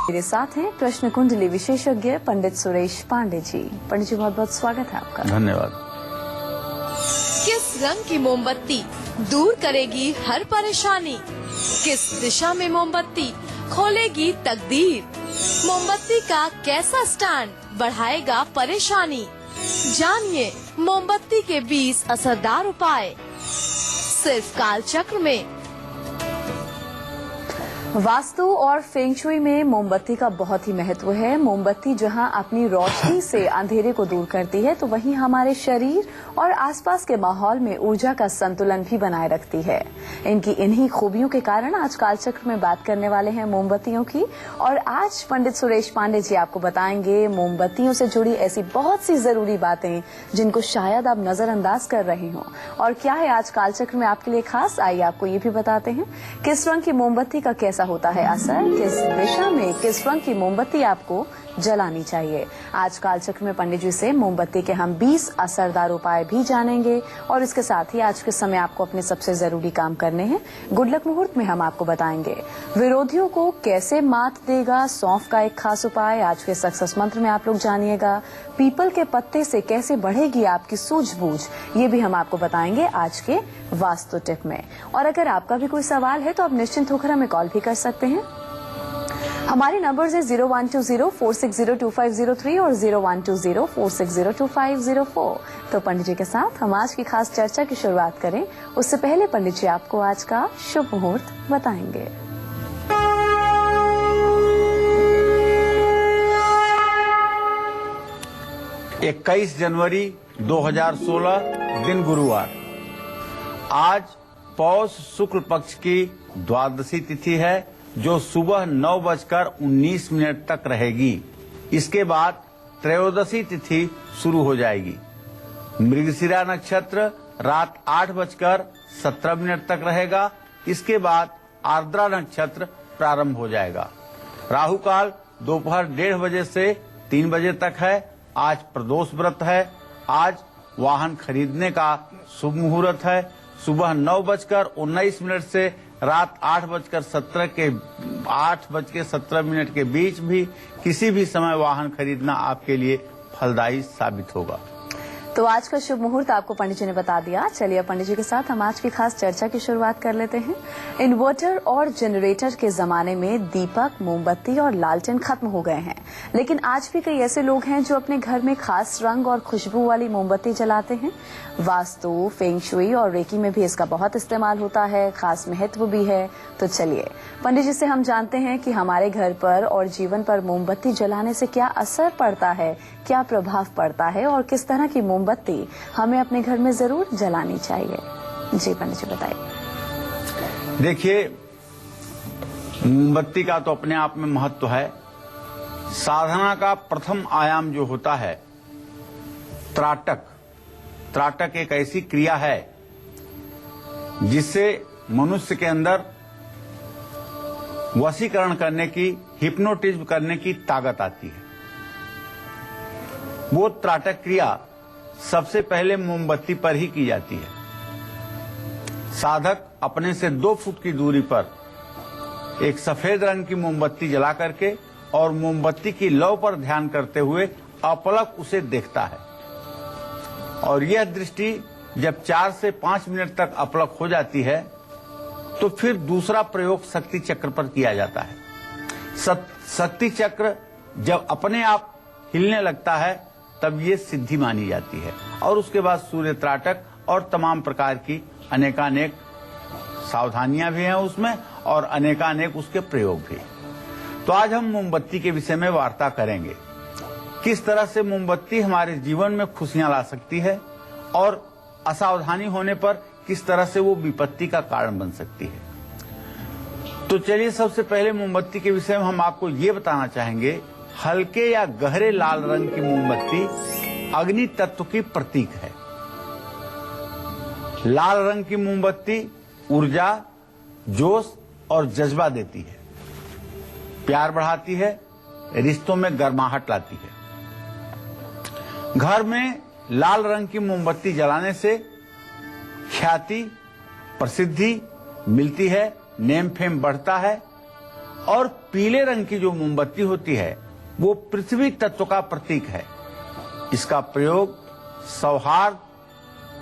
मेरे साथ हैं प्रश्न कुंडली विशेषज्ञ पंडित सुरेश पांडे जी। पंडित जी बहुत बहुत स्वागत है आपका। धन्यवाद। किस रंग की मोमबत्ती दूर करेगी हर परेशानी? किस दिशा में मोमबत्ती खोलेगी तकदीर? मोमबत्ती का कैसा स्टैंड बढ़ाएगा परेशानी? जानिए मोमबत्ती के 20 असरदार उपाय सिर्फ कालचक्र में। वास्तु और फेंग शुई में मोमबत्ती का बहुत ही महत्व है। मोमबत्ती जहां अपनी रोशनी से अंधेरे को दूर करती है, तो वहीं हमारे शरीर और आसपास के माहौल में ऊर्जा का संतुलन भी बनाए रखती है। इनकी इन्हीं खूबियों के कारण आज कालचक्र में बात करने वाले हैं मोमबत्तियों की। और आज पंडित सुरेश पांडे जी आपको बताएंगे मोमबत्तियों से जुड़ी ऐसी बहुत सी जरूरी बातें जिनको शायद आप नजरअंदाज कर रहे हो। और क्या है आज कालचक्र में आपके लिए खास, आइए आपको ये भी बताते हैं। किस रंग की मोमबत्ती का कैसा होता है असर, किस दिशा में किस रंग की मोमबत्ती आपको जलानी चाहिए। आज कालचक्र में पंडित जी से मोमबत्ती के हम 20 असरदार उपाय भी जानेंगे। और इसके साथ ही आज के समय आपको अपने सबसे जरूरी काम करने हैं। गुड लक मुहूर्त में हम आपको बताएंगे विरोधियों को कैसे मात देगा सौंफ का एक खास उपाय। आज के सक्सेस मंत्र में आप लोग जानिएगा पीपल के पत्ते से कैसे बढ़ेगी आपकी सूझबूझ, ये भी हम आपको बताएंगे आज के वास्तु टिप में। और अगर आपका भी कोई सवाल है तो आप निश्चिंत होकर हमें कॉल भी कर सकते हैं। हमारे नंबर्स है 0120-460-2503 और 0120-460-2504। तो पंडित जी के साथ हम आज की खास चर्चा की शुरुआत करें उससे पहले पंडित जी आपको आज का शुभ मुहूर्त बताएंगे। इक्कीस जनवरी 2016 दिन गुरुवार। आज पौष शुक्ल पक्ष की द्वादशी तिथि है जो सुबह 9:19 तक रहेगी। इसके बाद त्रयोदशी तिथि शुरू हो जाएगी। मृगशिरा नक्षत्र रात 8:17 तक रहेगा। इसके बाद आर्द्रा नक्षत्र प्रारंभ हो जाएगा। राहु काल दोपहर 1:30 बजे से 3 बजे तक है। आज प्रदोष व्रत है। आज वाहन खरीदने का शुभ मुहूर्त है। सुबह 9:19 से रात 8:17 के बीच भी किसी भी समय वाहन खरीदना आपके लिए फलदायी साबित होगा। तो आज का शुभ मुहूर्त आपको पंडित जी ने बता दिया। चलिए पंडित जी के साथ हम आज की खास चर्चा की शुरुआत कर लेते हैं। इन्वर्टर और जनरेटर के जमाने में दीपक, मोमबत्ती और लालटेन खत्म हो गए हैं, लेकिन आज भी कई ऐसे लोग हैं जो अपने घर में खास रंग और खुशबू वाली मोमबत्ती जलाते हैं। वास्तु, फेंग शुई और रेकी में भी इसका बहुत इस्तेमाल होता है, खास महत्व भी है। तो चलिए पंडित जी से हम जानते हैं कि हमारे घर पर और जीवन पर मोमबत्ती जलाने से क्या असर पड़ता है, क्या प्रभाव पड़ता है और किस तरह की मोमबत्ती हमें अपने घर में जरूर जलानी चाहिए। जी पंडित जी बताइए। देखिए, मोमबत्ती का तो अपने आप में महत्व है। साधना का प्रथम आयाम जो होता है त्राटक। त्राटक एक ऐसी क्रिया है जिससे मनुष्य के अंदर वशीकरण करने की, हिप्नोटिज्म करने की ताकत आती है। वो त्राटक क्रिया सबसे पहले मोमबत्ती पर ही की जाती है। साधक अपने से 2 फुट की दूरी पर एक सफेद रंग की मोमबत्ती जला करके और मोमबत्ती की लौ पर ध्यान करते हुए अपलक उसे देखता है। और यह दृष्टि जब 4 से 5 मिनट तक अपलक हो जाती है तो फिर दूसरा प्रयोग शक्ति चक्र पर किया जाता है। शक्ति चक्र जब अपने आप हिलने लगता है तब ये सिद्धि मानी जाती है। और उसके बाद सूर्य त्राटक और तमाम प्रकार की अनेकानेक सावधानियां भी हैं उसमें और अनेकानेक उसके प्रयोग भी। तो आज हम मोमबत्ती के विषय में वार्ता करेंगे। किस तरह से मोमबत्ती हमारे जीवन में खुशियां ला सकती है और असावधानी होने पर किस तरह से वो विपत्ति का कारण बन सकती है। तो चलिए सबसे पहले मोमबत्ती के विषय में हम आपको ये बताना चाहेंगे, हल्के या गहरे लाल रंग की मोमबत्ती अग्नि तत्व की प्रतीक है। लाल रंग की मोमबत्ती ऊर्जा, जोश और जज्बा देती है, प्यार बढ़ाती है, रिश्तों में गर्माहट लाती है। घर में लाल रंग की मोमबत्ती जलाने से ख्याति, प्रसिद्धि मिलती है, नेम फेम बढ़ता है और पीले रंग की जो मोमबत्ती होती है वो पृथ्वी तत्व का प्रतीक है। इसका प्रयोग सौहार्द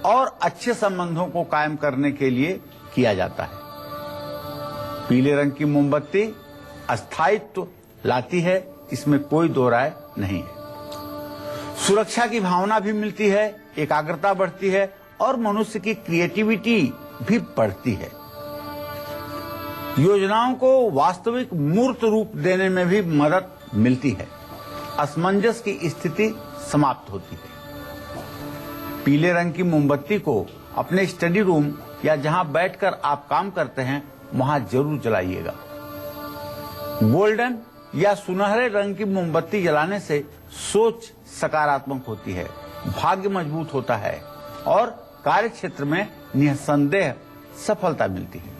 और अच्छे संबंधों को कायम करने के लिए किया जाता है। पीले रंग की मोमबत्ती अस्थायित्व लाती है, इसमें कोई दो राय नहीं है। सुरक्षा की भावना भी मिलती है, एकाग्रता बढ़ती है और मनुष्य की क्रिएटिविटी भी बढ़ती है। योजनाओं को वास्तविक मूर्त रूप देने में भी मदद मिलती है। असमंजस की स्थिति समाप्त होती है। पीले रंग की मोमबत्ती को अपने स्टडी रूम या जहां बैठकर आप काम करते हैं वहां जरूर जलाइएगा। गोल्डन या सुनहरे रंग की मोमबत्ती जलाने से सोच सकारात्मक होती है, भाग्य मजबूत होता है और कार्य क्षेत्र में निसंदेह सफलता मिलती है।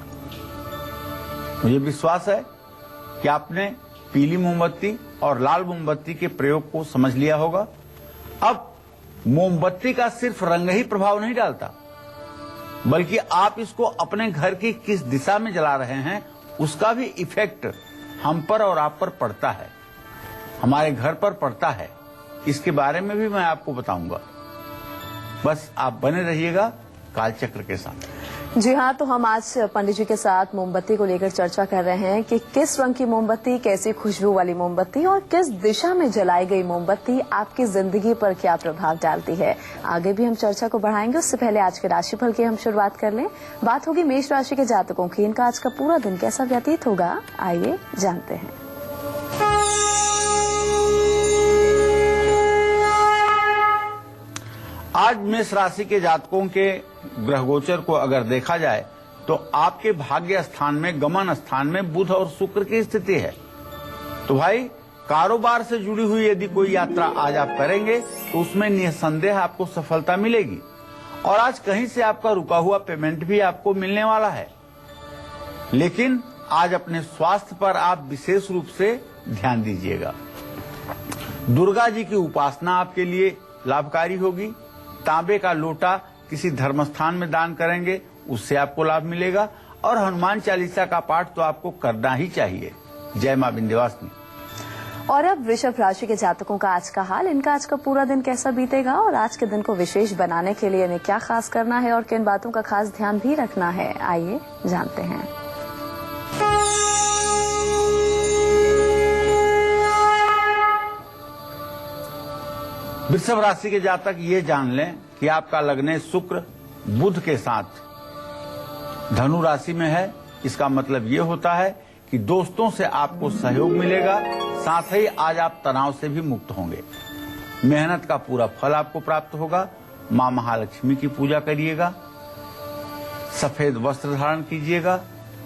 मुझे विश्वास है कि आपने पीली मोमबत्ती और लाल मोमबत्ती के प्रयोग को समझ लिया होगा। अब मोमबत्ती का सिर्फ रंग ही प्रभाव नहीं डालता, बल्कि आप इसको अपने घर की किस दिशा में जला रहे हैं उसका भी इफेक्ट हम पर और आप पर पड़ता है, हमारे घर पर पड़ता है। इसके बारे में भी मैं आपको बताऊंगा। बस आप बने रहिएगा कालचक्र के साथ। जी हाँ, तो हम आज पंडित जी के साथ मोमबत्ती को लेकर चर्चा कर रहे हैं कि किस रंग की मोमबत्ती, कैसी खुशबू वाली मोमबत्ती और किस दिशा में जलाई गई मोमबत्ती आपकी जिंदगी पर क्या प्रभाव डालती है। आगे भी हम चर्चा को बढ़ाएंगे, उससे पहले आज के राशिफल की हम शुरुआत कर लें। बात होगी मेष राशि के जातकों की। इनका आज का पूरा दिन कैसा व्यतीत होगा, आइए जानते हैं। आज मेष राशि के जातकों के ग्रह गोचर को अगर देखा जाए तो आपके भाग्य स्थान में, गमन स्थान में बुध और शुक्र की स्थिति है। तो भाई, कारोबार से जुड़ी हुई यदि कोई यात्रा आज आप करेंगे तो उसमें निसंदेह आपको सफलता मिलेगी और आज कहीं से आपका रुका हुआ पेमेंट भी आपको मिलने वाला है। लेकिन आज अपने स्वास्थ्य पर आप विशेष रूप से ध्यान दीजिएगा। दुर्गा जी की उपासना आपके लिए लाभकारी होगी। तांबे का लोटा किसी धर्म स्थान में दान करेंगे, उससे आपको लाभ मिलेगा और हनुमान चालीसा का पाठ तो आपको करना ही चाहिए। जय मां विंध्यवासिनी। और अब वृषभ राशि के जातकों का आज का हाल। इनका आज का पूरा दिन कैसा बीतेगा और आज के दिन को विशेष बनाने के लिए इन्हें क्या खास करना है और किन बातों का खास ध्यान भी रखना है, आइए जानते हैं। वृषभ राशि के जातक ये जान लें कि आपका लग्न शुक्र बुध के साथ धनु राशि में है। इसका मतलब ये होता है कि दोस्तों से आपको सहयोग मिलेगा, साथ ही आज आप तनाव से भी मुक्त होंगे। मेहनत का पूरा फल आपको प्राप्त होगा। मां महालक्ष्मी की पूजा करिएगा, सफेद वस्त्र धारण कीजिएगा,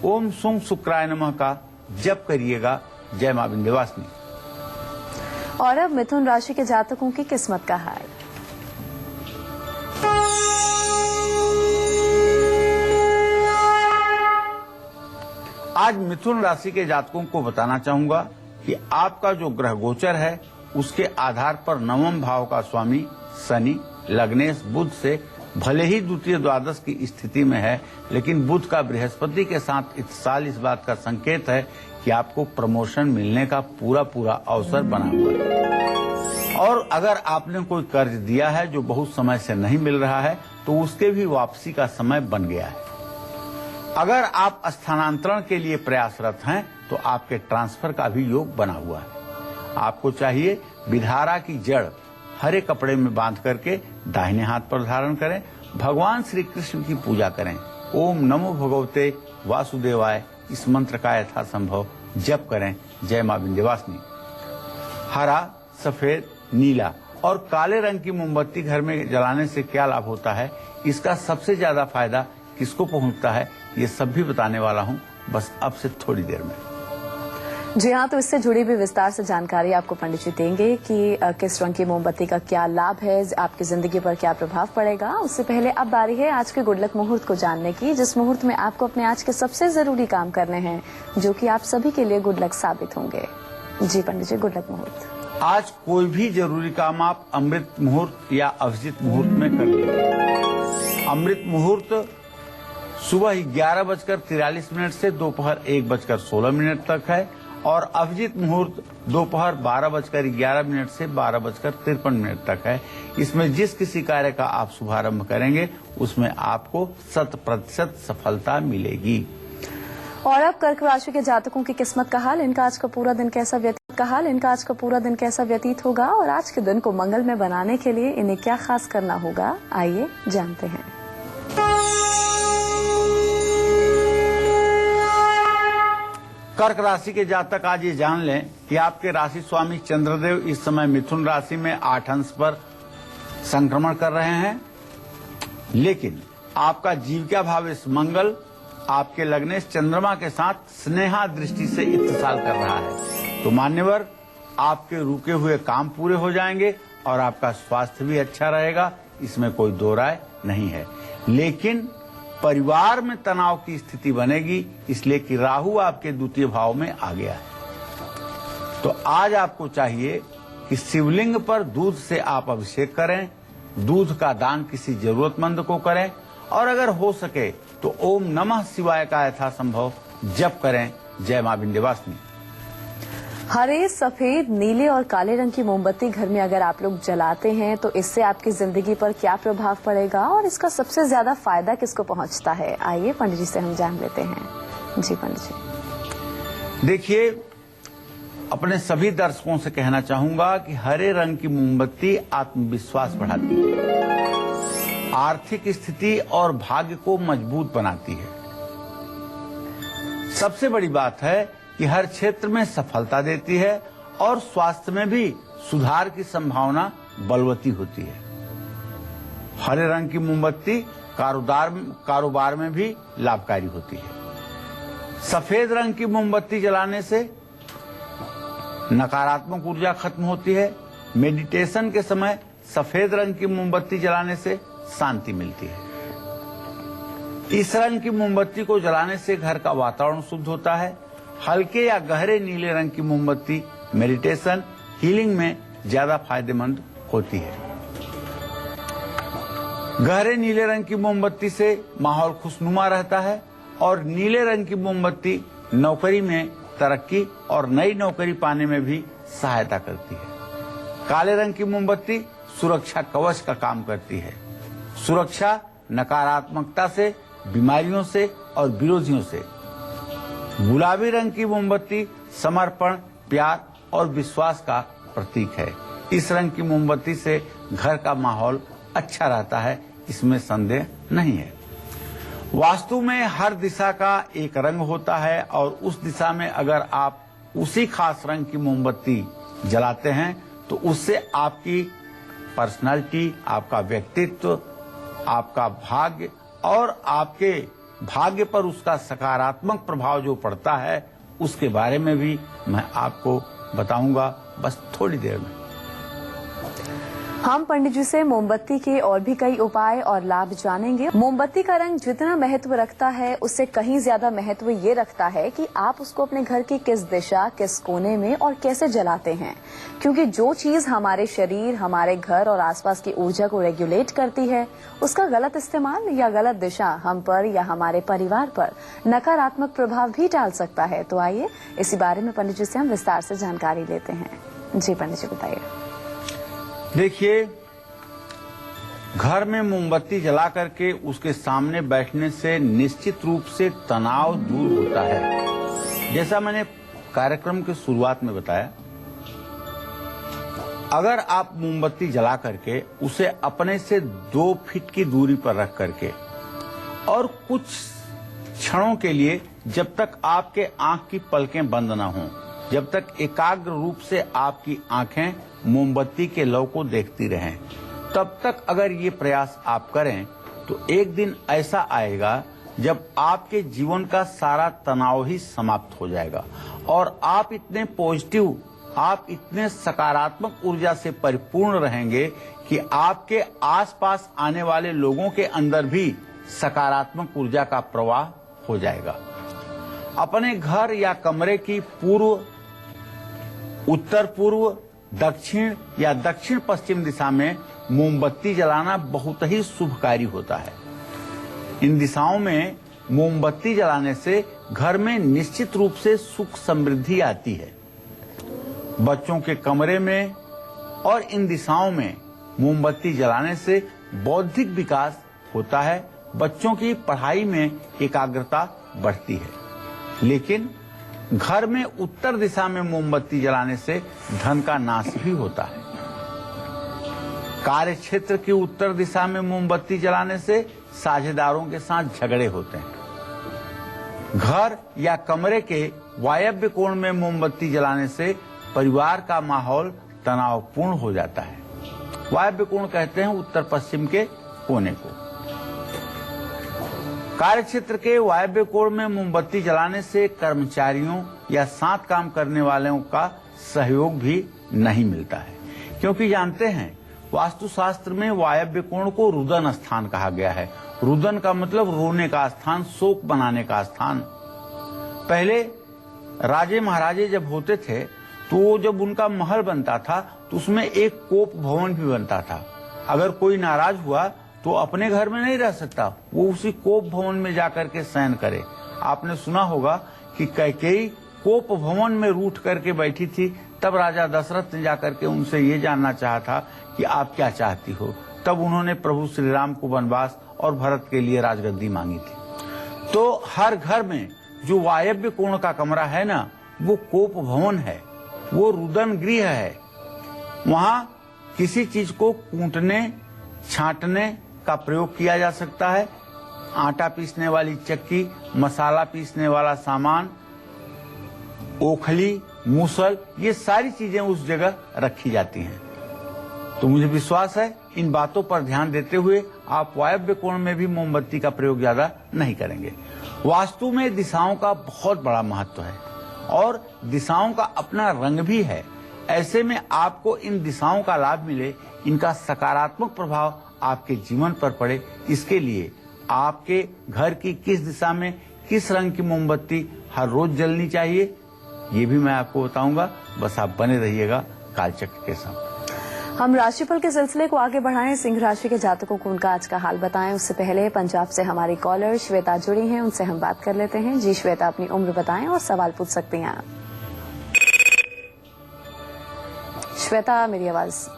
ओम सुं शुक्राय नमः का जप करिएगा। जय मां विंध्यवासिनी। और अब मिथुन राशि के जातकों की किस्मत का हाल। आज मिथुन राशि के जातकों को बताना चाहूंगा कि आपका जो ग्रह गोचर है उसके आधार पर नवम भाव का स्वामी शनि लग्नेश बुध से भले ही द्वितीय द्वादश की स्थिति में है, लेकिन बुध का बृहस्पति के साथ इत्साल इस बात का संकेत है कि आपको प्रमोशन मिलने का पूरा पूरा अवसर बना हुआ है। और अगर आपने कोई कर्ज दिया है जो बहुत समय से नहीं मिल रहा है तो उसके भी वापसी का समय बन गया है। अगर आप स्थानांतरण के लिए प्रयासरत हैं तो आपके ट्रांसफर का भी योग बना हुआ है। आपको चाहिए विधारा की जड़ हरे कपड़े में बांध करके दाहिने हाथ पर धारण करें, भगवान श्री कृष्ण की पूजा करें। ओम नमो भगवते वासुदेवाय इस मंत्र का यथासंभव जप करें। जय मां विंध्यवासिनी। हरा, सफेद, नीला और काले रंग की मोमबत्ती घर में जलाने से क्या लाभ होता है, इसका सबसे ज्यादा फायदा किसको पहुंचता है, ये सब भी बताने वाला हूं बस अब से थोड़ी देर में। जी हाँ, तो इससे जुड़ी भी विस्तार से जानकारी आपको पंडित जी देंगे कि किस रंग की मोमबत्ती का क्या लाभ है, आपकी जिंदगी पर क्या प्रभाव पड़ेगा। उससे पहले अब बारी है आज के गुड लक मुहूर्त को जानने की, जिस मुहूर्त में आपको अपने आज के सबसे जरूरी काम करने हैं जो कि आप सभी के लिए गुड लक साबित होंगे। जी पंडित जी, गुड लक मुहूर्त। आज कोई भी जरूरी काम आप अमृत मुहूर्त या अभिजीत मुहूर्त में कर लीजिए। अमृत मुहूर्त सुबह 11:43 से दोपहर 1:16 तक है और अभिजीत मुहूर्त दोपहर 12:11 से 12:53 तक है। इसमें जिस किसी कार्य का आप शुभारंभ करेंगे उसमें आपको 100% सफलता मिलेगी। और अब कर्क राशि के जातकों की किस्मत का हाल, इनका आज का पूरा दिन कैसा व्यतीत होगा और आज के दिन को मंगलमय बनाने के लिए इन्हें क्या खास करना होगा, आइए जानते हैं। कर्क राशि के जातक आज ये जान लें कि आपके राशि स्वामी चंद्रदेव इस समय मिथुन राशि में 8 अंश पर संक्रमण कर रहे हैं, लेकिन आपका जीविका भाव इस मंगल आपके लग्नेश चंद्रमा के साथ स्नेहा दृष्टि से इत्तेसाल कर रहा है। तो मान्यवर, आपके रुके हुए काम पूरे हो जाएंगे और आपका स्वास्थ्य भी अच्छा रहेगा, इसमें कोई दो राय नहीं है। लेकिन परिवार में तनाव की स्थिति बनेगी, इसलिए कि राहु आपके द्वितीय भाव में आ गया है। तो आज आपको चाहिए कि शिवलिंग पर दूध से आप अभिषेक करें, दूध का दान किसी जरूरतमंद को करें और अगर हो सके तो ओम नमः शिवाय का यथासंभव जप करें। जय मां विंध्यवासिनी। हरे, सफेद, नीले और काले रंग की मोमबत्ती घर में अगर आप लोग जलाते हैं तो इससे आपकी जिंदगी पर क्या प्रभाव पड़ेगा और इसका सबसे ज्यादा फायदा किसको पहुंचता है, आइए पंडित जी से हम जान लेते हैं। जी पंडित जी। देखिए, अपने सभी दर्शकों से कहना चाहूंगा कि हरे रंग की मोमबत्ती आत्मविश्वास बढ़ाती है, आर्थिक स्थिति और भाग्य को मजबूत बनाती है। सबसे बड़ी बात है कि हर क्षेत्र में सफलता देती है और स्वास्थ्य में भी सुधार की संभावना बलवती होती है। हरे रंग की मोमबत्ती कारोबार में भी लाभकारी होती है। सफेद रंग की मोमबत्ती जलाने से नकारात्मक ऊर्जा खत्म होती है। मेडिटेशन के समय सफेद रंग की मोमबत्ती जलाने से शांति मिलती है। इस रंग की मोमबत्ती को जलाने से घर का वातावरण शुद्ध होता है। हल्के या गहरे नीले रंग की मोमबत्ती मेडिटेशन, हीलिंग में ज्यादा फायदेमंद होती है। गहरे नीले रंग की मोमबत्ती से माहौल खुशनुमा रहता है और नीले रंग की मोमबत्ती नौकरी में तरक्की और नई नौकरी पाने में भी सहायता करती है। काले रंग की मोमबत्ती सुरक्षा कवच का काम करती है। सुरक्षा नकारात्मकता से, बीमारियों से और विरोधियों से। गुलाबी रंग की मोमबत्ती समर्पण, प्यार और विश्वास का प्रतीक है। इस रंग की मोमबत्ती से घर का माहौल अच्छा रहता है, इसमें संदेह नहीं है। वास्तु में हर दिशा का एक रंग होता है और उस दिशा में अगर आप उसी खास रंग की मोमबत्ती जलाते हैं तो उससे आपकी पर्सनालिटी, आपका व्यक्तित्व, आपका भाग्य और आपके भाग्य पर उसका सकारात्मक प्रभाव जो पड़ता है उसके बारे में भी मैं आपको बताऊंगा बस थोड़ी देर में। हम पंडित जी से मोमबत्ती के और भी कई उपाय और लाभ जानेंगे। मोमबत्ती का रंग जितना महत्व रखता है उससे कहीं ज्यादा महत्व ये रखता है कि आप उसको अपने घर की किस दिशा, किस कोने में और कैसे जलाते हैं, क्योंकि जो चीज हमारे शरीर, हमारे घर और आसपास की ऊर्जा को रेगुलेट करती है उसका गलत इस्तेमाल या गलत दिशा हम पर या हमारे परिवार पर नकारात्मक प्रभाव भी डाल सकता है। तो आइए इसी बारे में पंडित जी से हम विस्तार से जानकारी लेते हैं। जी पंडित जी बताइए। देखिए, घर में मोमबत्ती जला करके उसके सामने बैठने से निश्चित रूप से तनाव दूर होता है। जैसा मैंने कार्यक्रम की शुरुआत में बताया, अगर आप मोमबत्ती जला करके उसे अपने से 2 फीट की दूरी पर रख करके और कुछ क्षणों के लिए, जब तक आपके आंख की पलकें बंद ना हों, जब तक एकाग्र रूप से आपकी आंखें मोमबत्ती के लौ को देखती रहें, तब तक अगर ये प्रयास आप करें तो एक दिन ऐसा आएगा जब आपके जीवन का सारा तनाव ही समाप्त हो जाएगा और आप इतने पॉजिटिव, आप इतने सकारात्मक ऊर्जा से परिपूर्ण रहेंगे कि आपके आसपास आने वाले लोगों के अंदर भी सकारात्मक ऊर्जा का प्रवाह हो जाएगा। अपने घर या कमरे की पूर्व, उत्तर पूर्व, दक्षिण या दक्षिण पश्चिम दिशा में मोमबत्ती जलाना बहुत ही शुभकारी होता है। इन दिशाओं में मोमबत्ती जलाने से घर में निश्चित रूप से सुख समृद्धि आती है। बच्चों के कमरे में और इन दिशाओं में मोमबत्ती जलाने से बौद्धिक विकास होता है, बच्चों की पढ़ाई में एकाग्रता बढ़ती है। लेकिन घर में उत्तर दिशा में मोमबत्ती जलाने से धन का नाश भी होता है। कार्य क्षेत्र की उत्तर दिशा में मोमबत्ती जलाने से साझेदारों के साथ झगड़े होते हैं। घर या कमरे के वायव्य कोण में मोमबत्ती जलाने से परिवार का माहौल तनावपूर्ण हो जाता है। वायव्य कोण कहते हैं उत्तर पश्चिम के कोने को। कार्य क्षेत्र के वायव्य कोण में मोमबत्ती जलाने से कर्मचारियों या साथ काम करने वालों का सहयोग भी नहीं मिलता है, क्योंकि जानते हैं वास्तुशास्त्र में वायव्य कोण को रुदन स्थान कहा गया है। रुदन का मतलब रोने का स्थान, शोक बनाने का स्थान। पहले राजे महाराजे जब होते थे तो जब उनका महल बनता था तो उसमें एक कोप भवन भी बनता था। अगर कोई नाराज हुआ तो अपने घर में नहीं रह सकता, वो उसी कोप भवन में जाकर के शयन करे। आपने सुना होगा कि कैकेयी कोप भवन में रूठ करके बैठी थी, तब राजा दशरथ ने जाकर के उनसे ये जानना चाहा था कि आप क्या चाहती हो। तब उन्होंने प्रभु श्री राम को वनवास और भरत के लिए राजगद्दी मांगी थी। तो हर घर में जो वायव्य कोण का कमरा है ना, वो कोप भवन है, वो रुदन गृह है। वहां किसी चीज को कूटने छांटने का प्रयोग किया जा सकता है। आटा पीसने वाली चक्की, मसाला पीसने वाला सामान, ओखली, मूसल, ये सारी चीजें उस जगह रखी जाती हैं। तो मुझे विश्वास है इन बातों पर ध्यान देते हुए आप वायव्य कोण में भी मोमबत्ती का प्रयोग ज्यादा नहीं करेंगे। वास्तु में दिशाओं का बहुत बड़ा महत्व है और दिशाओं का अपना रंग भी है। ऐसे में आपको इन दिशाओं का लाभ मिले, इनका सकारात्मक प्रभाव आपके जीवन पर पड़े, इसके लिए आपके घर की किस दिशा में किस रंग की मोमबत्ती हर रोज जलनी चाहिए, ये भी मैं आपको बताऊंगा। बस आप बने रहिएगा कालचक्र के साथ। हम राशिफल के सिलसिले को आगे बढ़ाएं। सिंह राशि के जातकों को उनका आज का हाल बताएं। उससे पहले पंजाब से हमारी कॉलर श्वेता जुड़ी हैं, उनसे हम बात कर लेते हैं। जी श्वेता, अपनी उम्र बताएं और सवाल पूछ सकती हैं आप। श्वेता, मेरी आवाज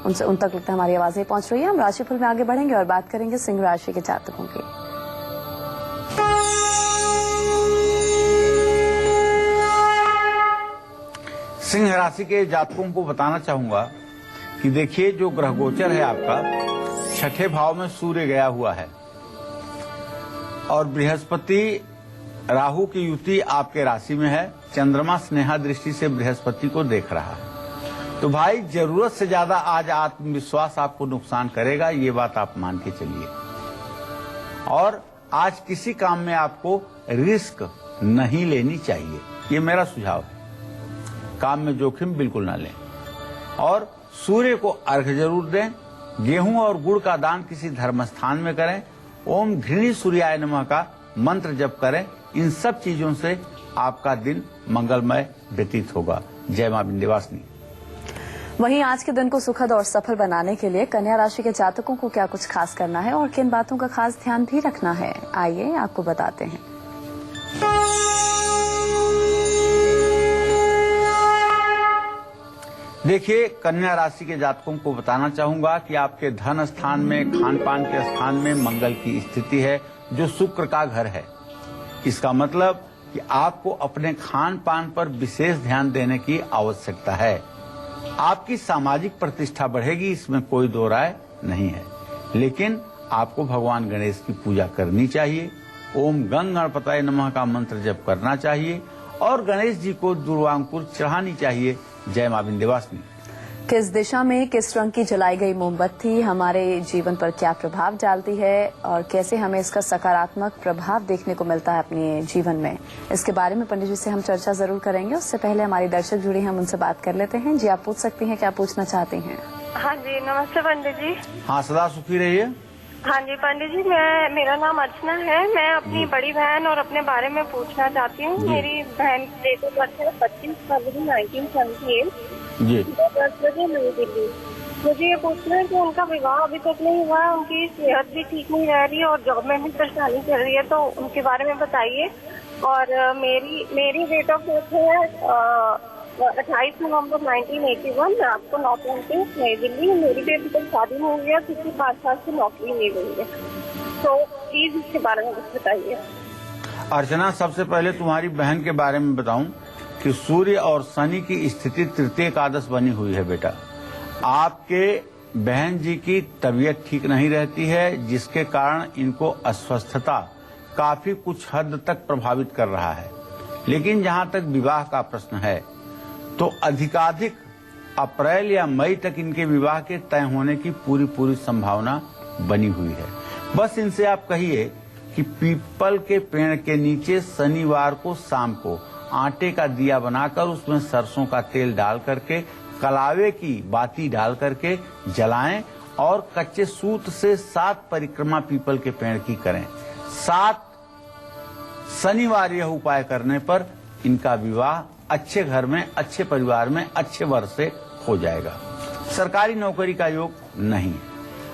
उनसे उन तक लगता है हमारी आवाज नहीं पहुंच रही है। हम राशिफल में आगे बढ़ेंगे और बात करेंगे सिंह राशि के जातकों की। सिंह राशि के जातकों को बताना चाहूंगा कि देखिए, जो ग्रह गोचर है आपका, छठे भाव में सूर्य गया हुआ है और बृहस्पति राहु की युति आपके राशि में है। चंद्रमा स्नेहा दृष्टि से बृहस्पति को देख रहा है। तो भाई, जरूरत से ज्यादा आज आत्मविश्वास आपको नुकसान करेगा, ये बात आप मान के चलिए। और आज किसी काम में आपको रिस्क नहीं लेनी चाहिए, ये मेरा सुझाव है। काम में जोखिम बिल्कुल ना लें और सूर्य को अर्घ्य जरूर दें। गेहूं और गुड़ का दान किसी धर्म स्थान में करें। ओम घृणी सूर्याय नमः का मंत्र जप करें। इन सब चीजों से आपका दिन मंगलमय व्यतीत होगा। जय मां विंध्यवासिनी। वहीं आज के दिन को सुखद और सफल बनाने के लिए कन्या राशि के जातकों को क्या कुछ खास करना है और किन बातों का खास ध्यान भी रखना है, आइए आपको बताते हैं। देखिए, कन्या राशि के जातकों को बताना चाहूंगा कि आपके धन स्थान में, खान पान के स्थान में मंगल की स्थिति है, जो शुक्र का घर है। इसका मतलब कि आपको अपने खान पान पर विशेष ध्यान देने की आवश्यकता है। आपकी सामाजिक प्रतिष्ठा बढ़ेगी, इसमें कोई दो राय नहीं है। लेकिन आपको भगवान गणेश की पूजा करनी चाहिए। ओम गंग गणपतये नमः का मंत्र जप करना चाहिए और गणेश जी को दुर्वांकुर चढ़ानी चाहिए। जय मां विंध्यवासिनी। किस दिशा में किस रंग की जलाई गई मोमबत्ती हमारे जीवन पर क्या प्रभाव डालती है और कैसे हमें इसका सकारात्मक प्रभाव देखने को मिलता है अपने जीवन में, इसके बारे में पंडित जी से हम चर्चा जरूर करेंगे। उससे पहले हमारी दर्शक जुड़ी हैं, हम उनसे बात कर लेते हैं। जी, आप पूछ सकती हैं, क्या पूछना चाहती हैं? हाँ जी, नमस्ते पंडित जी। हाँ, सदा सुखी रहिए। हाँ जी पंडित जी, मेरा नाम अर्चना है। मैं अपनी बड़ी बहन और अपने बारे में पूछना चाहती हूँ। मेरी बहन की डेट ऑफ बर्थ है 25 फरवरी 1978 जी। 10 बजे नई दिल्ली। मुझे ये पूछना है कि उनका विवाह अभी तक नहीं हुआ है, उनकी सेहत भी ठीक नहीं रह रही और जॉब में भी परेशानी चल रही है, तो उनके बारे में बताइए। और मेरी डेट ऑफ बर्थ है 28 नवंबर 1981। आपको नौकरी पे नई दिल्ली। मेरी बेटी तक शादी में हुई है, किसी 5 साल से नौकरी नहीं हुई है। तो प्लीज इसके बारे में कुछ बताइए। अर्चना, सबसे पहले तुम्हारी बहन के बारे में बताऊं कि सूर्य और शनि की स्थिति तृतीय एकादश बनी हुई है। बेटा, आपके बहन जी की तबीयत ठीक नहीं रहती है, जिसके कारण इनको अस्वस्थता काफी कुछ हद तक प्रभावित कर रहा है। लेकिन जहां तक विवाह का प्रश्न है तो अधिकाधिक अप्रैल या मई तक इनके विवाह के तय होने की पूरी संभावना बनी हुई है। बस इनसे आप कहिए कि पीपल के पेड़ के नीचे शनिवार को शाम को आटे का दिया बनाकर उसमें सरसों का तेल डाल करके कलावे की बाती डाल करके जलाएं और कच्चे सूत से 7 परिक्रमा पीपल के पेड़ की करें। 7 शनिवार यह उपाय करने पर इनका विवाह अच्छे घर में, अच्छे परिवार में, अच्छे वर से हो जाएगा। सरकारी नौकरी का योग नहीं है।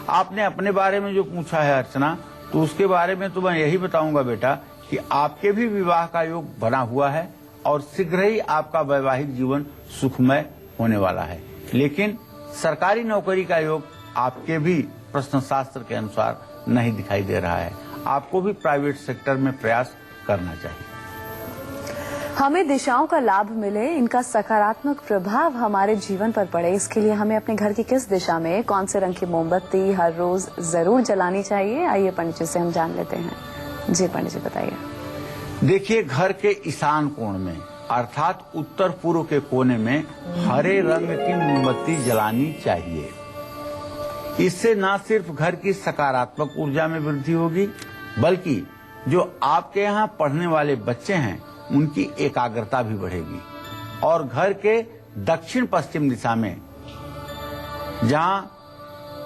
आपने अपने बारे में जो पूछा है अर्चना, तो उसके बारे में तो मैं यही बताऊंगा बेटा कि आपके भी विवाह का योग बना हुआ है और शीघ्र ही आपका वैवाहिक जीवन सुखमय होने वाला है। लेकिन सरकारी नौकरी का योग आपके भी प्रश्न शास्त्र के अनुसार नहीं दिखाई दे रहा है। आपको भी प्राइवेट सेक्टर में प्रयास करना चाहिए। हमें दिशाओं का लाभ मिले, इनका सकारात्मक प्रभाव हमारे जीवन पर पड़े, इसके लिए हमें अपने घर की किस दिशा में कौन से रंग की मोमबत्ती हर रोज जरूर जलानी चाहिए? आइए पंडित जी से हम जान लेते हैं। जी पंडित जी बताइए। देखिए, घर के ईशान कोण में अर्थात उत्तर पूर्व के कोने में हरे रंग की मोमबत्ती जलानी चाहिए। इससे न सिर्फ घर की सकारात्मक ऊर्जा में वृद्धि होगी, बल्कि जो आपके यहाँ पढ़ने वाले बच्चे हैं उनकी एकाग्रता भी बढ़ेगी। और घर के दक्षिण पश्चिम दिशा में जहां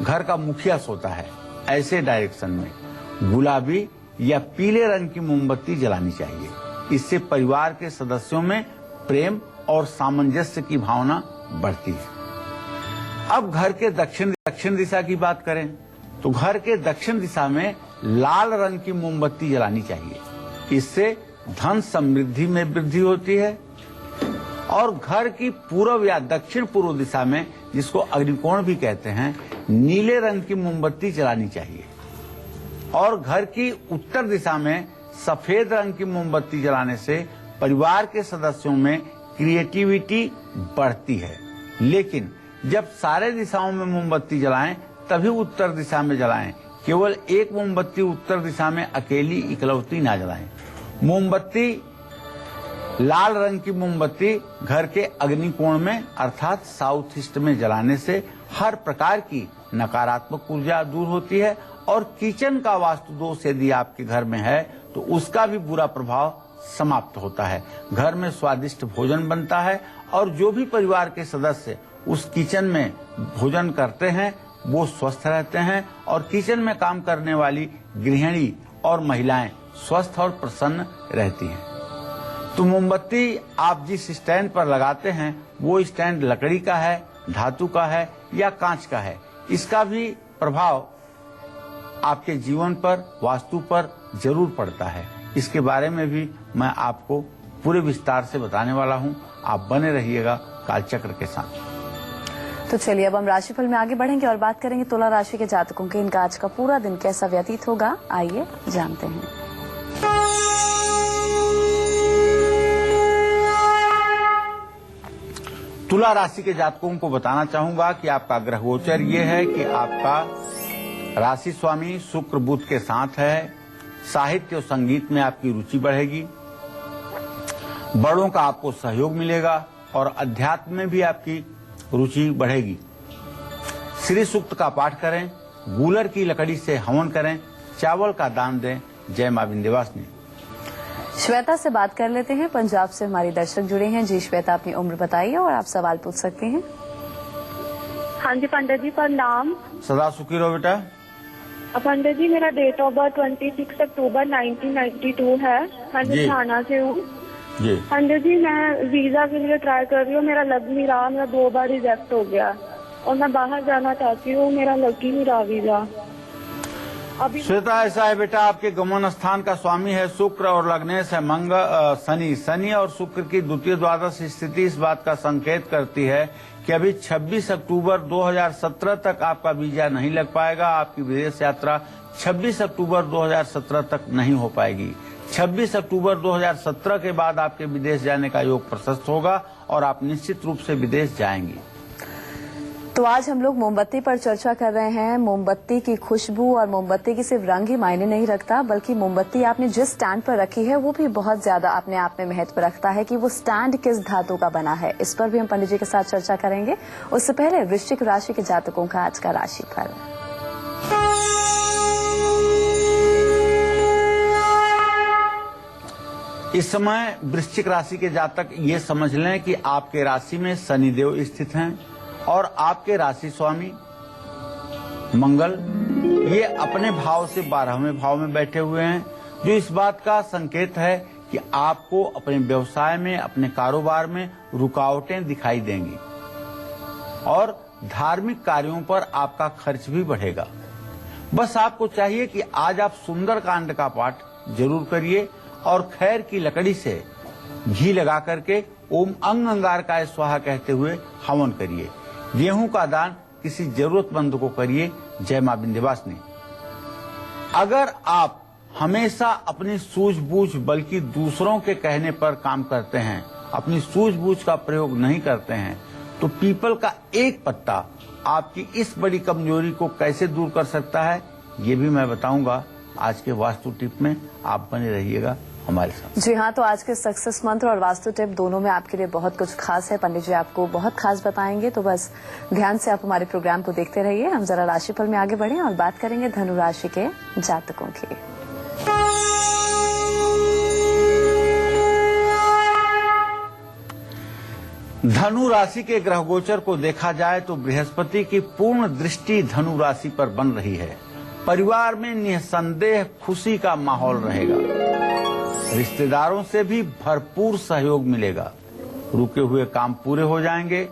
घर का मुखिया सोता है, ऐसे डायरेक्शन में गुलाबी या पीले रंग की मोमबत्ती जलानी चाहिए। इससे परिवार के सदस्यों में प्रेम और सामंजस्य की भावना बढ़ती है। अब घर के दक्षिण दिशा की बात करें तो घर के दक्षिण दिशा में लाल रंग की मोमबत्ती जलानी चाहिए। इससे धन समृद्धि में वृद्धि होती है। और घर की पूर्व या दक्षिण पूर्व दिशा में, जिसको अग्निकोण भी कहते हैं, नीले रंग की मोमबत्ती जलानी चाहिए। और घर की उत्तर दिशा में सफेद रंग की मोमबत्ती जलाने से परिवार के सदस्यों में क्रिएटिविटी बढ़ती है। लेकिन जब सारे दिशाओं में मोमबत्ती जलाएं तभी उत्तर दिशा में जलाएं। केवल एक मोमबत्ती उत्तर दिशा में अकेली इकलौती ना जलाएं। मोमबत्ती लाल रंग की मोमबत्ती घर के अग्निकोण में अर्थात साउथ ईस्ट में जलाने से हर प्रकार की नकारात्मक ऊर्जा दूर होती है। और किचन का वास्तु दोष यदि आपके घर में है तो उसका भी बुरा प्रभाव समाप्त होता है। घर में स्वादिष्ट भोजन बनता है और जो भी परिवार के सदस्य उस किचन में भोजन करते हैं वो स्वस्थ रहते हैं। और किचन में काम करने वाली गृहिणी और महिलाएं स्वस्थ और प्रसन्न रहती हैं। तो मोमबत्ती आप जिस स्टैंड पर लगाते हैं वो स्टैंड लकड़ी का है, धातु का है या कांच का है, इसका भी प्रभाव आपके जीवन पर, वास्तु पर जरूर पड़ता है। इसके बारे में भी मैं आपको पूरे विस्तार से बताने वाला हूं। आप बने रहिएगा कालचक्र के साथ। तो चलिए अब हम राशिफल में आगे बढ़ेंगे और बात करेंगे तुला राशि के जातकों के। इनका आज का पूरा दिन कैसा व्यतीत होगा, आइए जानते हैं। तुला राशि के जातकों को बताना चाहूंगा कि आपका ग्रह गोचर ये है कि आपका राशि स्वामी शुक्र बुध के साथ है। साहित्य और संगीत में आपकी रुचि बढ़ेगी। बड़ों का आपको सहयोग मिलेगा और अध्यात्म में भी आपकी रुचि बढ़ेगी। श्री सूक्त का पाठ करें, गूलर की लकड़ी से हवन करें, चावल का दान दें। जय मां विंध्यवासिनी। श्वेता से बात कर लेते हैं। पंजाब से हमारे दर्शक जुड़े हैं। जी श्वेता, अपनी उम्र बताइए और आप सवाल पूछ सकते हैं। हाँ जी पंडित जी, प्रणाम। सदा सुखी रहो बेटा। पंडित जी, मेरा डेट ऑफ बर्थ 26 अक्टूबर 1992 है। मैं लुधियाना से हूँ। पंडित जी, मैं वीजा के लिए ट्राई कर रही हूँ, मेरा लग नहीं रहा। मेरा 2 बार रिजेक्ट हो गया और मैं बाहर जाना चाहती हूँ, मेरा लग ही नहीं रहा वीजा। अभी श्वेता, ऐसा है बेटा, आपके गमन स्थान का स्वामी है शुक्र और लग्नेश है शनि और शुक्र की द्वितीय द्वादश स्थिति इस बात का संकेत करती है कि अभी 26 अक्टूबर 2017 तक आपका वीजा नहीं लग पाएगा। आपकी विदेश यात्रा 26 अक्टूबर 2017 तक नहीं हो पाएगी। 26 अक्टूबर 2017 के बाद आपके विदेश जाने का योग प्रशस्त होगा और आप निश्चित रूप से विदेश जाएंगी। तो आज हम लोग मोमबत्ती पर चर्चा कर रहे हैं। मोमबत्ती की खुशबू और मोमबत्ती की सिर्फ रंग ही मायने नहीं रखता, बल्कि मोमबत्ती आपने जिस स्टैंड पर रखी है वो भी बहुत ज्यादा अपने आप में महत्व रखता है कि वो स्टैंड किस धातु का बना है। इस पर भी हम पंडित जी के साथ चर्चा करेंगे। उससे पहले वृश्चिक राशि के जातकों का आज का राशिफल। इस समय वृश्चिक राशि के जातक ये समझ लें कि आपके राशि में शनिदेव स्थित हैं और आपके राशि स्वामी मंगल ये अपने भाव से 12वें भाव में बैठे हुए हैं, जो इस बात का संकेत है कि आपको अपने व्यवसाय में, अपने कारोबार में रुकावटें दिखाई देंगी और धार्मिक कार्यों पर आपका खर्च भी बढ़ेगा। बस आपको चाहिए कि आज आप सुंदर कांड का पाठ जरूर करिए और खैर की लकड़ी से घी लगा करके ओम अंग अंगारकाय स्वाहा कहते हुए हवन करिए। गेहूं का दान किसी जरूरतमंद को करिए। जय मां विंध्यवासिनी। अगर आप हमेशा अपनी सूझबूझ बल्कि दूसरों के कहने पर काम करते हैं, अपनी सूझबूझ का प्रयोग नहीं करते हैं, तो पीपल का एक पत्ता आपकी इस बड़ी कमजोरी को कैसे दूर कर सकता है, ये भी मैं बताऊंगा आज के वास्तु टिप में। आप बने रहिएगा हमारे साथ। जी हाँ, तो आज के सक्सेस मंत्र और वास्तु टिप दोनों में आपके लिए बहुत कुछ खास है। पंडित जी आपको बहुत खास बताएंगे, तो बस ध्यान से आप हमारे प्रोग्राम को देखते रहिए। हम जरा राशिफल में आगे बढ़े और बात करेंगे धनु राशि के जातकों की। धनु राशि के ग्रह गोचर को देखा जाए तो बृहस्पति की पूर्ण दृष्टि धनु राशि पर बन रही है। परिवार में निसंदेह खुशी का माहौल रहेगा। रिश्तेदारों से भी भरपूर सहयोग मिलेगा। रुके हुए काम पूरे हो जाएंगे।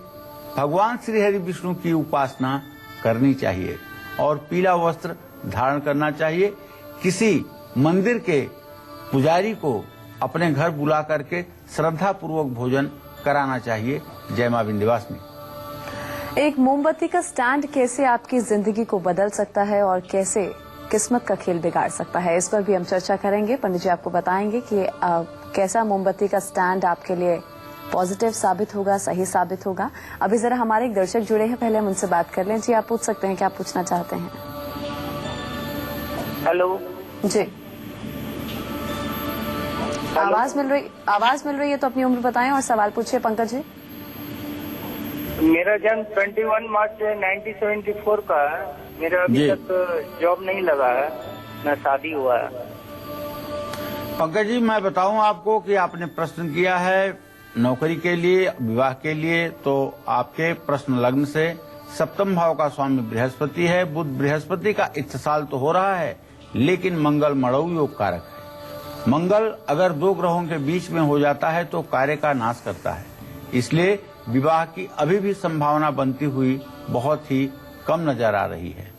भगवान श्री हरि विष्णु की उपासना करनी चाहिए और पीला वस्त्र धारण करना चाहिए। किसी मंदिर के पुजारी को अपने घर बुला करके श्रद्धा पूर्वक भोजन कराना चाहिए। जय मां विंध्यवासिनी। एक मोमबत्ती का स्टैंड कैसे आपकी जिंदगी को बदल सकता है और कैसे किस्मत का खेल बिगाड़ सकता है, इस पर भी हम चर्चा करेंगे। पंडित जी आपको बताएंगे कि कैसा मोमबत्ती का स्टैंड आपके लिए पॉजिटिव साबित होगा, सही साबित होगा। अभी जरा हमारे एक दर्शक जुड़े हैं, पहले हम उनसे बात कर लें। जी आप पूछ सकते हैं, क्या पूछना चाहते हैं? हेलो जी, आवाज मिल रही है तो अपनी उम्र बताएं और सवाल पूछिए। पंकज जी, मेरा जन्म 21 मार्च 1974 का है। मेरा अभी तक जॉब नहीं लगा है, न शादी हुआ है। पंकज जी, मैं बताऊं आपको कि आपने प्रश्न किया है नौकरी के लिए, विवाह के लिए, तो आपके प्रश्न लग्न से सप्तम भाव का स्वामी बृहस्पति है। बुध बृहस्पति का इत्तेसाल तो हो रहा है, लेकिन मंगल मड़ऊ योग कारक है। मंगल अगर दो ग्रहों के बीच में हो जाता है तो कार्य का नाश करता है। इसलिए विवाह की अभी भी संभावना बनती हुई बहुत ही कम नजर आ रही है।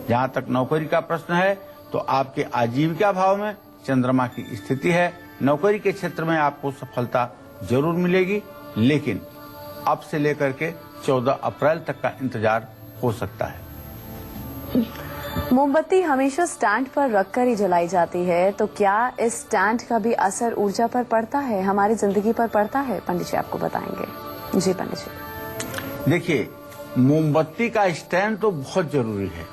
जहां तक नौकरी का प्रश्न है तो आपके आजीविका भाव में चंद्रमा की स्थिति है। नौकरी के क्षेत्र में आपको सफलता जरूर मिलेगी, लेकिन अब से लेकर के 14 अप्रैल तक का इंतजार हो सकता है। मोमबत्ती हमेशा स्टैंड पर रखकर ही जलाई जाती है, तो क्या इस स्टैंड का भी असर ऊर्जा पर पड़ता है, हमारी जिंदगी पर पड़ता है? पंडित जी आपको बताएंगे। जी पंडित जी। देखिए, मोमबत्ती का स्टैंड तो बहुत जरूरी है।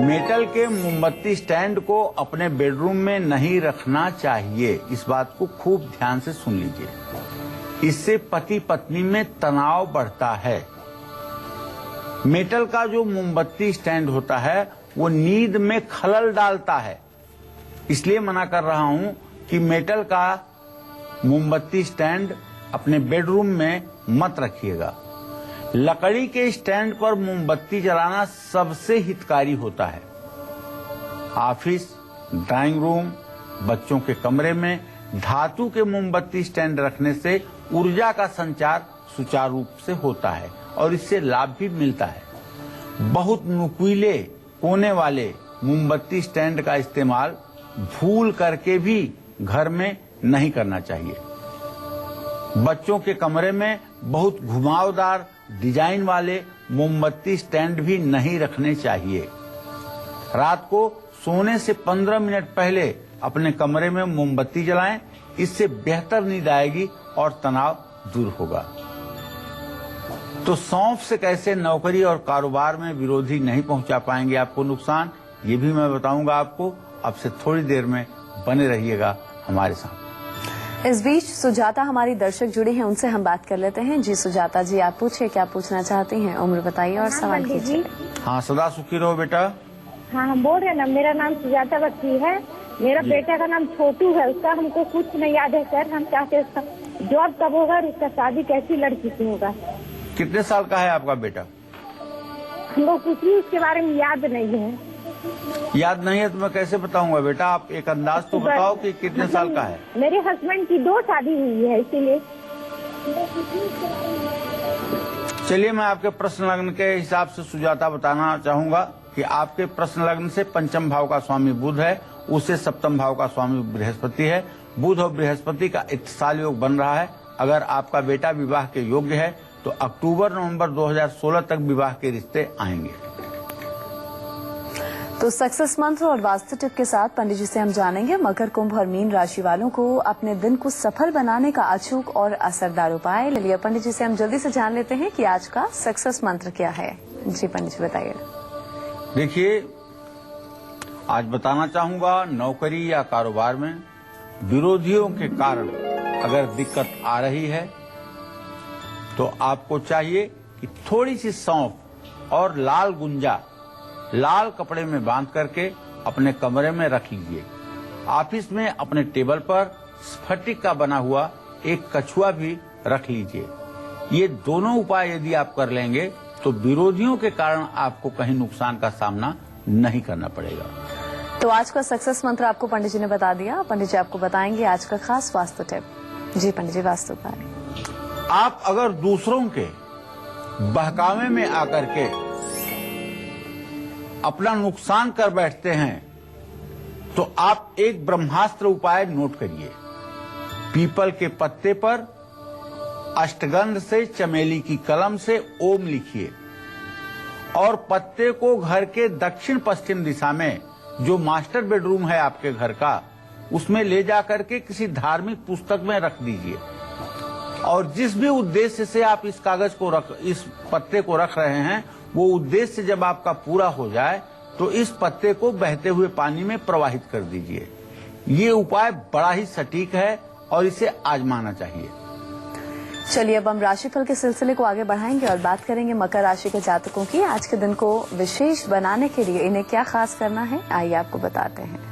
मेटल के मोमबत्ती स्टैंड को अपने बेडरूम में नहीं रखना चाहिए। इस बात को खूब ध्यान से सुन लीजिए। इससे पति पत्नी में तनाव बढ़ता है। मेटल का जो मोमबत्ती स्टैंड होता है वो नींद में खलल डालता है। इसलिए मना कर रहा हूं कि मेटल का मोमबत्ती स्टैंड अपने बेडरूम में मत रखिएगा। लकड़ी के स्टैंड पर मोमबत्ती जलाना सबसे हितकारी होता है। ऑफिस, ड्राइंग रूम, बच्चों के कमरे में धातु के मोमबत्ती स्टैंड रखने से ऊर्जा का संचार सुचारू रूप से होता है और इससे लाभ भी मिलता है। बहुत नुकीले कोने वाले मोमबत्ती स्टैंड का इस्तेमाल भूल करके भी घर में नहीं करना चाहिए। बच्चों के कमरे में बहुत घुमावदार डिजाइन वाले मोमबत्ती स्टैंड भी नहीं रखने चाहिए। रात को सोने से 15 मिनट पहले अपने कमरे में मोमबत्ती जलाएं, इससे बेहतर नींद आएगी और तनाव दूर होगा। तो सौंफ से कैसे नौकरी और कारोबार में विरोधी नहीं पहुंचा पाएंगे आपको नुकसान, ये भी मैं बताऊंगा आपको। अब से थोड़ी देर में बने रहिएगा हमारे साथ। इस बीच सुजाता हमारी दर्शक जुड़ी हैं, उनसे हम बात कर लेते हैं। जी सुजाता जी, आप पूछिए, क्या पूछना चाहती हैं, उम्र बताइए और सवाल कीजिए। हाँ, सदा सुखी रहो बेटा। हाँ, हम बोल रहे हैं ना, मेरा नाम सुजाता बच्ची है। मेरा बेटा का नाम छोटू है, उसका हमको कुछ नहीं याद है सर। हम चाहते हैं उसका जॉब कब होगा और उसका शादी कैसी लड़की से होगा। कितने साल का है आपका बेटा? हमको कुछ भी उसके बारे में याद नहीं है। याद नहीं है तो मैं कैसे बताऊंगा बेटा? आप एक अंदाज तो बताओ कि कितने साल का है। मेरे हस्बैंड की 2 शादी हुई है, इसीलिए। चलिए, मैं आपके प्रश्न लग्न के हिसाब से सुजाता बताना चाहूंगा कि आपके प्रश्न लग्न से पंचम भाव का स्वामी बुध है, उससे सप्तम भाव का स्वामी बृहस्पति है। बुध और बृहस्पति का इत्तिसाल योग बन रहा है। अगर आपका बेटा विवाह के योग्य है तो अक्टूबर-नवंबर 2016 तक विवाह के रिश्ते आएंगे। तो सक्सेस मंत्र और वास्तु टिप के साथ पंडित जी से हम जानेंगे मकर, कुंभ और मीन राशि वालों को अपने दिन को सफल बनाने का अचूक और असरदार उपाय। ले लिया पंडित जी से हम जल्दी से जान लेते हैं कि आज का सक्सेस मंत्र क्या है। जी पंडित जी बताइए। देखिए, आज बताना चाहूंगा नौकरी या कारोबार में विरोधियों के कारण अगर दिक्कत आ रही है तो आपको चाहिए कि थोड़ी सी सौंफ और लाल गुंजा लाल कपड़े में बांध करके अपने कमरे में रख लीजिए। ऑफिस में अपने टेबल पर स्फटिक का बना हुआ एक कछुआ भी रख लीजिए। ये दोनों उपाय यदि आप कर लेंगे तो विरोधियों के कारण आपको कहीं नुकसान का सामना नहीं करना पड़ेगा। तो आज का सक्सेस मंत्र आपको पंडित जी ने बता दिया। पंडित जी आपको बताएंगे आज का खास वास्तु टिप। जी पंडित जी, वास्तु कार्य। आप अगर दूसरों के बहकावे में आकर के अपना नुकसान कर बैठते हैं तो आप एक ब्रह्मास्त्र उपाय नोट करिए। पीपल के पत्ते पर अष्टगंध से चमेली की कलम से ओम लिखिए और पत्ते को घर के दक्षिण पश्चिम दिशा में जो मास्टर बेडरूम है आपके घर का, उसमें ले जाकर के किसी धार्मिक पुस्तक में रख दीजिए। और जिस भी उद्देश्य से आप इस कागज को इस पत्ते को रख रहे हैं, वो उद्देश्य जब आपका पूरा हो जाए तो इस पत्ते को बहते हुए पानी में प्रवाहित कर दीजिए। ये उपाय बड़ा ही सटीक है और इसे आजमाना चाहिए। चलिए अब हम राशिफल के सिलसिले को आगे बढ़ाएंगे और बात करेंगे मकर राशि के जातकों की। आज के दिन को विशेष बनाने के लिए इन्हें क्या खास करना है, आइए आपको बताते हैं।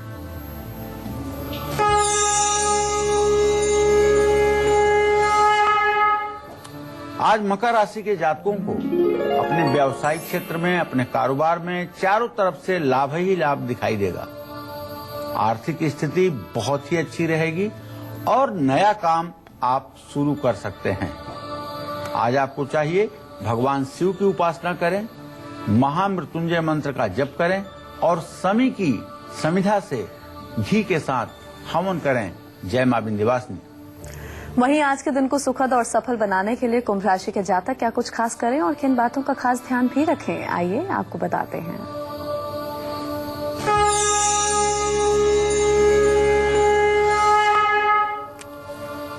आज मकर राशि के जातकों को अपने व्यावसायिक क्षेत्र में, अपने कारोबार में चारों तरफ से लाभ ही लाभ दिखाई देगा। आर्थिक स्थिति बहुत ही अच्छी रहेगी और नया काम आप शुरू कर सकते हैं। आज आपको चाहिए भगवान शिव की उपासना करें, महामृत्युंजय मंत्र का जप करें और शमी की समिधा से घी के साथ हवन करें। जय मां विंध्यवासिनी। वहीं आज के दिन को सुखद और सफल बनाने के लिए कुंभ राशि के जातक क्या कुछ खास करें और किन बातों का खास ध्यान भी रखें, आइए आपको बताते हैं।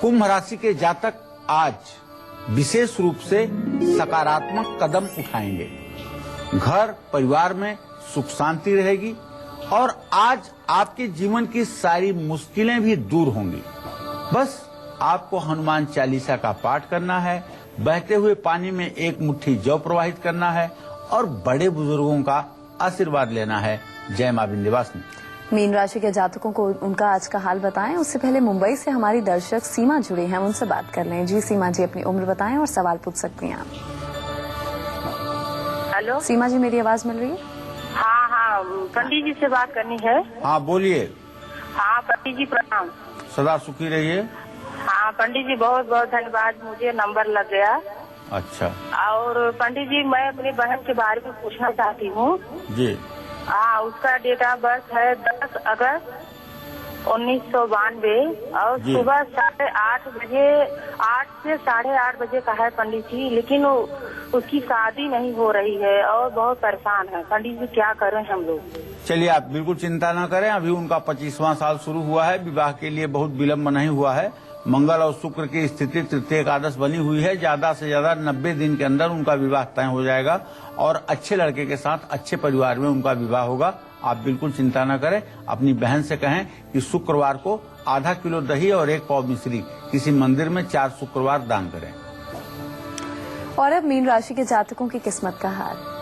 कुंभ राशि के जातक आज विशेष रूप से सकारात्मक कदम उठाएंगे। घर परिवार में सुख शांति रहेगी और आज आपके जीवन की सारी मुश्किलें भी दूर होंगी। बस आपको हनुमान चालीसा का पाठ करना है, बहते हुए पानी में एक मुट्ठी जौ प्रवाहित करना है और बड़े बुजुर्गों का आशीर्वाद लेना है। जय मां विंध्यवासिनी। मीन राशि के जातकों को उनका आज का हाल बताएं। उससे पहले मुंबई से हमारी दर्शक सीमा जुड़ी हैं, उनसे बात कर लें। जी सीमा जी, अपनी उम्र बताएं और सवाल पूछ सकती हैं आप। हेलो सीमा जी, मेरी आवाज मिल रही है? हाँ हाँ, पंडित जी से बात करनी है। हाँ बोलिए। हाँ पंडित जी प्रणाम। सदा सुखी रहिए। हाँ पंडित जी, बहुत बहुत धन्यवाद, मुझे नंबर लग गया। अच्छा। और पंडित जी, मैं अपनी बहन के बारे में पूछना चाहती हूँ। जी। हाँ, उसका डेट ऑफ बर्थ है 10 अगस्त 1992 और जी। सुबह 8:30 बजे, 8 से 8:30 बजे का है पंडित जी। लेकिन उसकी शादी नहीं हो रही है और बहुत परेशान है पंडित जी, क्या करें हम लोग। चलिए आप बिल्कुल चिंता न करें, अभी उनका 25वां साल शुरू हुआ है, विवाह के लिए बहुत विलम्ब नहीं हुआ है। मंगल और शुक्र की स्थिति तृतीय एकादश बनी हुई है, ज्यादा से ज्यादा 90 दिन के अंदर उनका विवाह तय हो जाएगा और अच्छे लड़के के साथ अच्छे परिवार में उनका विवाह होगा। आप बिल्कुल चिंता न करें, अपनी बहन से कहें कि शुक्रवार को आधा किलो दही और 1 पाव मिश्री किसी मंदिर में 4 शुक्रवार दान करें। और अब मीन राशि के जातकों की किस्मत का हाल।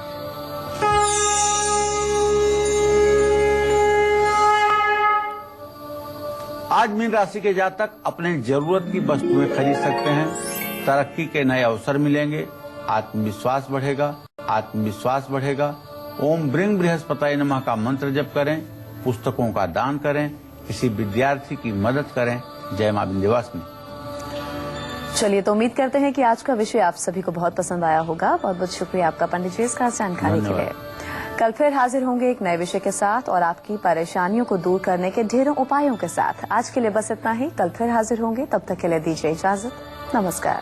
आज मीन राशि के जातक अपने जरूरत की वस्तुएं खरीद सकते हैं, तरक्की के नए अवसर मिलेंगे, आत्मविश्वास बढ़ेगा, आत्मविश्वास बढ़ेगा। ओम ब्रिंग बृहस्पति नमः का मंत्र जप करें, पुस्तकों का दान करें, किसी विद्यार्थी की मदद करें। जय मां विंध्यवासिनी। चलिए, तो उम्मीद करते हैं कि आज का विषय आप सभी को बहुत पसंद आया होगा। बहुत बहुत शुक्रिया आपका पंडित जी इस खास जानकारी के लिए। कल फिर हाजिर होंगे एक नए विषय के साथ और आपकी परेशानियों को दूर करने के ढेरों उपायों के साथ। आज के लिए बस इतना ही, कल फिर हाजिर होंगे, तब तक के लिए दीजिए इजाजत। नमस्कार।